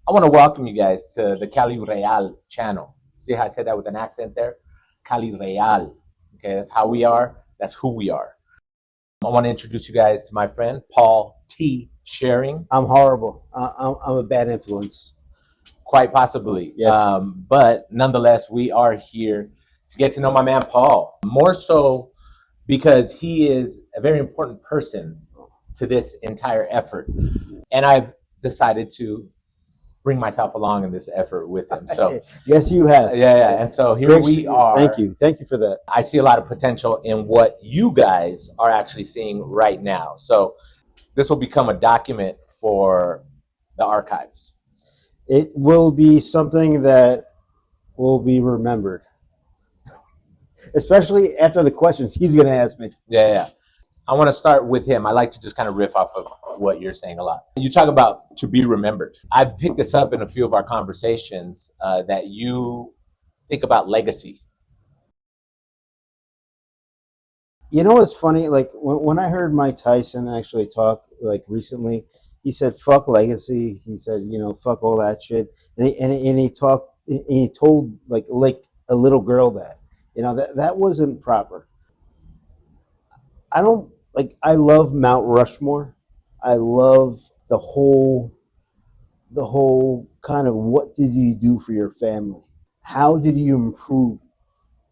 I want to welcome you guys to the Cali Real channel. See how I said that with an accent there? Cali Real. Okay, that's how we are. That's who we are. I want to introduce you guys to my friend, Paul T. Scheuring. I'm horrible. I'm a bad influence. Quite possibly. Yes. But nonetheless, we are here to get to know my man, Paul. More so because he is a very important person to this entire effort. And I've decided to bring myself along in this effort with him. So yes, you have. yeah. And so here we are. Thank you for that. I see a lot of potential in what you guys are actually seeing right now. So this will become a document for the archives. It will be something that will be remembered, especially after the questions he's going to ask me. Yeah. I want to start with him. I like to just kind of riff off of what you're saying a lot. You talk about to be remembered. I've picked this up in a few of our conversations that you think about legacy. You know what's funny? Like when I heard Mike Tyson actually talk like recently, he said, "Fuck legacy." He said, "Fuck all that shit." And he talked. He told like a little girl that that wasn't proper. I love Mount Rushmore. I love the whole kind of what did you do for your family? How did you improve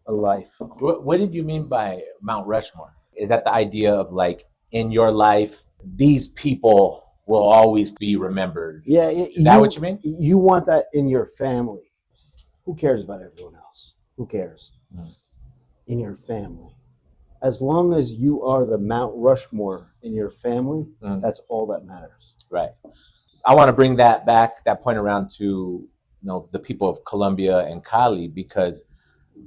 a life? What did you mean by Mount Rushmore? Is that the idea of like in your life, these people will always be remembered? Yeah. Is that what you mean? You want that in your family. Who cares about everyone else? Who cares? In your family. As long as you are the Mount Rushmore in your family, that's all that matters. Right. I want to bring that point around to the people of Colombia and Cali, because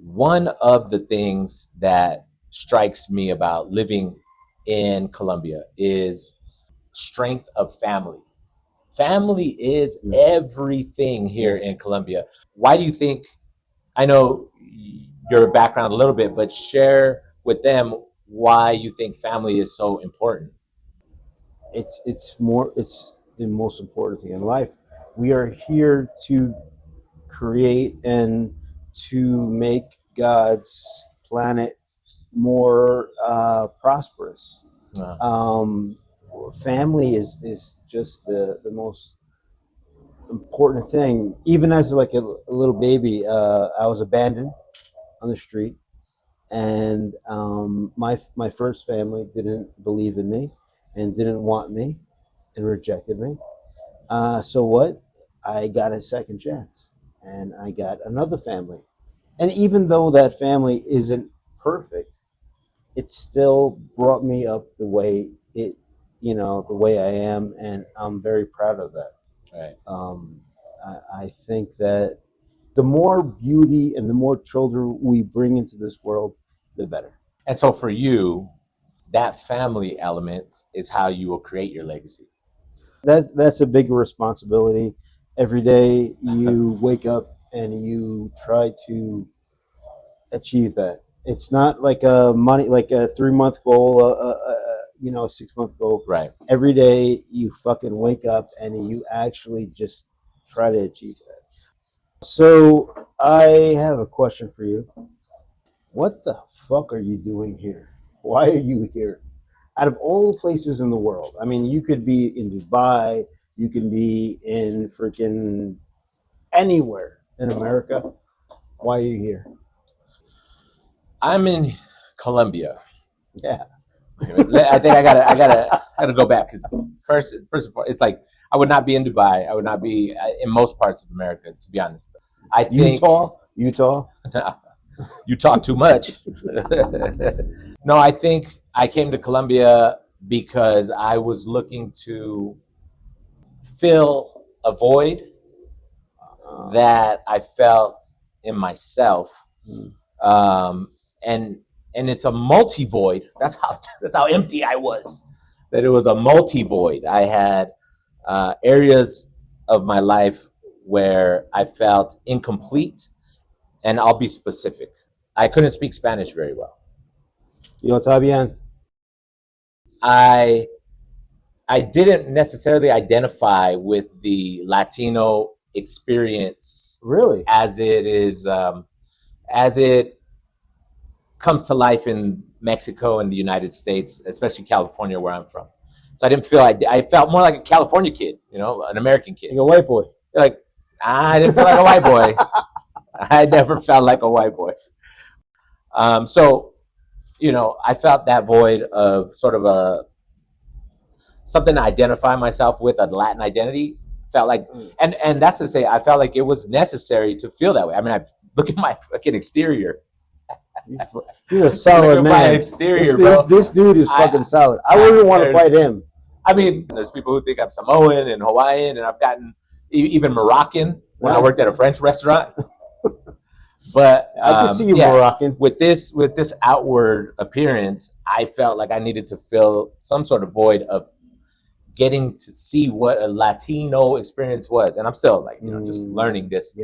one of the things that strikes me about living in Colombia is strength of family. Family is everything here in Colombia. Why do you think, I know your background a little bit, but share with them why you think family is so important. It's the most important thing in life. We are here to create and to make God's planet more prosperous. Family is just the most important thing. Even as like a little baby, I was abandoned on the street. And my first family didn't believe in me and didn't want me and rejected me. So what? I got a second chance and I got another family. And even though that family isn't perfect, it still brought me up the way the way I am, and I'm very proud of that. Right. I think that the more beauty and the more children we bring into this world, the better. And so for you, that family element is how you will create your legacy. That's a big responsibility. Every day you wake up and you try to achieve that. It's not like a 3-month goal, a 6-month goal. Right. Every day you fucking wake up and you actually just try to achieve that. So I have a question for you. What the fuck are you doing here? Why are you here? Out of all the places in the world, I mean, you could be in Dubai, you can be in freaking anywhere in America. Why are you here? I'm in Colombia. Yeah. I think I gotta go back, because first of all, it's like I would not be in Dubai. I would not be in most parts of America, to be honest. I think Utah. You talk too much. No, I think I came to Colombia because I was looking to fill a void that I felt in myself. And it's a multi-void. That's how empty I was. That it was a multi-void. I had areas of my life where I felt incomplete, and I'll be specific. I couldn't speak Spanish very well. Yo, está bien. I didn't necessarily identify with the Latino experience Really? as it is, as it comes to life in Mexico and the United States, especially California, where I'm from. So I didn't feel I felt more like a California kid, an American kid. Like a white boy. Like I didn't feel like a white boy. I never felt like a white boy. So I felt that void of sort of something to identify myself with, a Latin identity. Felt like, and that's to say, I felt like it was necessary to feel that way. I mean, I look at my fucking exterior. He's a solid man. Exterior, this dude is fucking solid. I wouldn't want to fight him. I mean, there's people who think I'm Samoan and Hawaiian, and I've gotten even Moroccan when I worked at a French restaurant. But I can see you Moroccan. With this outward appearance, I felt like I needed to fill some sort of void of getting to see what a Latino experience was. And I'm still like, just learning this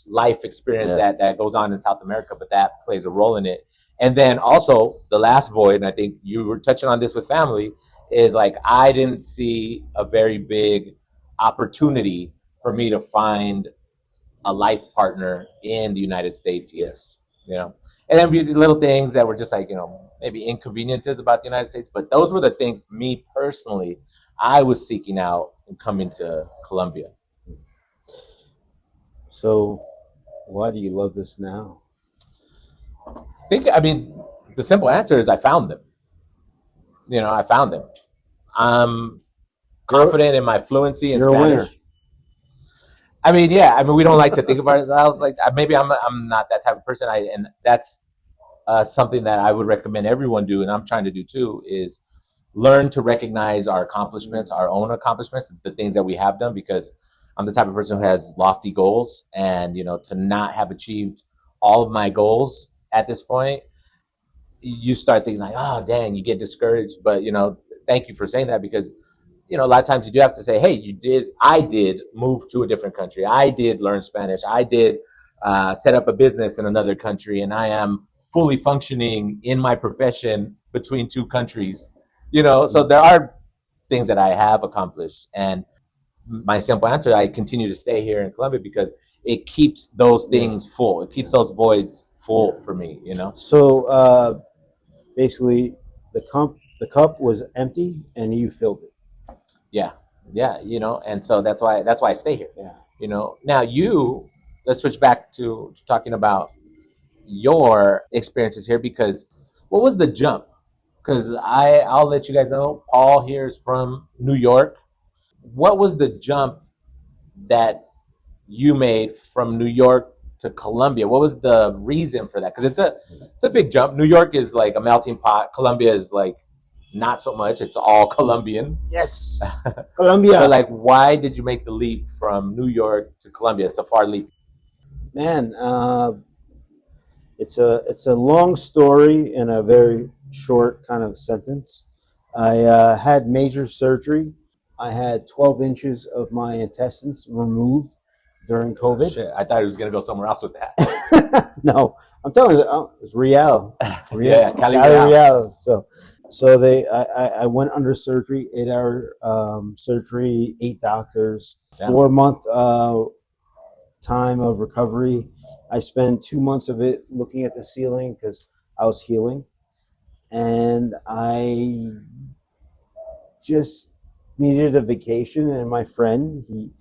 life experience that goes on in South America, but that plays a role in it. And then also the last void, and I think you were touching on this with family, is like, I didn't see a very big opportunity for me to find a life partner in the United States. Yes. And then little things that were just like, maybe inconveniences about the United States. But those were the things, me personally, I was seeking out and coming to Colombia. So why do you love this now? The simple answer is I found them. I found them. I'm confident in my fluency in Spanish. You're a winner. We don't like to think of ourselves like that. Maybe I'm not that type of person. And that's something that I would recommend everyone do, and I'm trying to do too, is learn to recognize our accomplishments, our own accomplishments, the things that we have done, because I'm the type of person who has lofty goals, and to not have achieved all of my goals at this point, you start thinking like, oh dang, you get discouraged. But thank you for saying that, because a lot of times you do have to say, hey, I did move to a different country, I did learn Spanish, I did set up a business in another country, and I am fully functioning in my profession between two countries. So there are things that I have accomplished, and my simple answer, I continue to stay here in Colombia because it keeps those things full. It keeps those voids full for me, So basically, the cup was empty, and you filled it. Yeah, and so that's why I stay here. Yeah. Now let's switch back to talking about your experiences here, because what was the jump? Because I'll let you guys know, Paul here is from New York. What was the jump that you made from New York to Colombia? What was the reason for that? Because it's a big jump. New York is like a melting pot. Colombia is like not so much. It's all Colombian. Yes, Colombia. So like, why did you make the leap from New York to Colombia? It's a far leap. Man, it's a long story in a very short kind of sentence. I had major surgery. I had 12 inches of my intestines removed during COVID. Shit, I thought he was going to go somewhere else with that. No, I'm telling you, it's Real. Yeah, Cali Real. So I went under surgery, 8-hour surgery, 8 doctors, 4-month time of recovery. I spent 2 months of it looking at the ceiling because I was healing. And I just needed a vacation. And my friend, he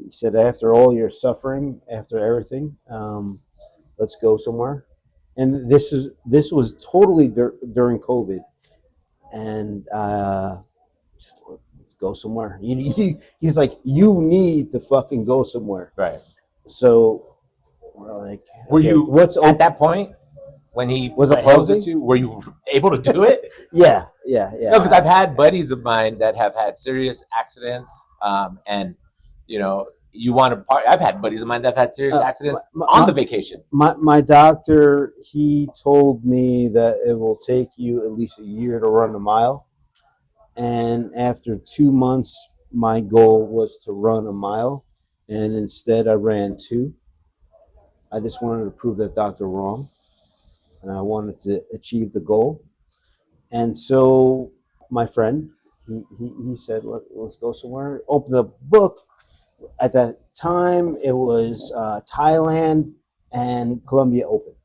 said, after all your suffering, after everything, let's go somewhere. And this was totally during COVID. And let's go somewhere. He's like, you need to fucking go somewhere. Right. So we're like, were you at that point when he proposes to you? Were you able to do it? Yeah. No, because I've had buddies of mine that have had serious accidents, and you want to I've had buddies of mine that have had serious accidents on the vacation. My doctor, he told me that it will take you at least a year to run a mile. And after 2 months, my goal was to run a mile. And instead I ran 2. I just wanted to prove that doctor wrong. And I wanted to achieve the goal. And so my friend, he said, let's go somewhere. Open the book. At that time, it was Thailand and Colombia Open.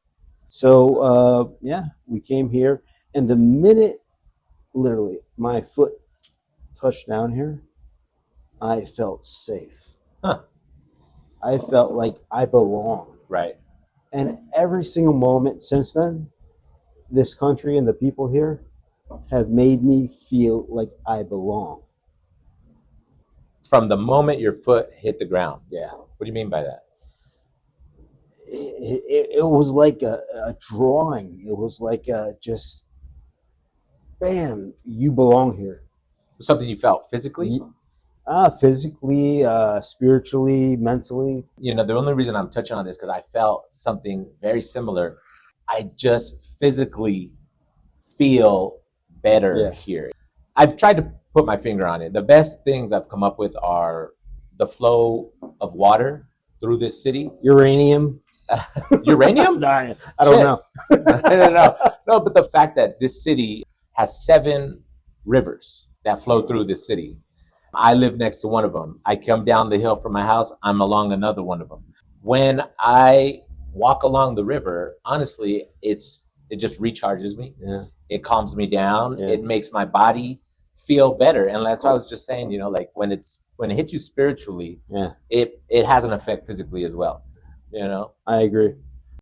So yeah, we came here, and the minute, literally, my foot touched down here, I felt safe. Huh. I felt like I belonged. Right. And every single moment since then, this country and the people here have made me feel like I belong. From the moment your foot hit the ground. Yeah. What do you mean by that? It was like a drawing. It was like just, bam, you belong here. Something you felt physically? Physically, spiritually, mentally. You know, the only reason I'm touching on this because I felt something very similar. I just physically feel better here. I've tried to put my finger on it. The best things I've come up with are the flow of water through this city. Uranium. Uranium? I don't know. I don't know. No, but the fact that this city has 7 rivers that flow through this city. I live next to one of them. I come down the hill from my house, I'm along another one of them. When I walk along the river, honestly, it just recharges me. Yeah. It calms me down. Yeah. It makes my body feel better. And that's what I was just saying, you know, like when it hits you spiritually, yeah, it has an effect physically as well. You know? I agree.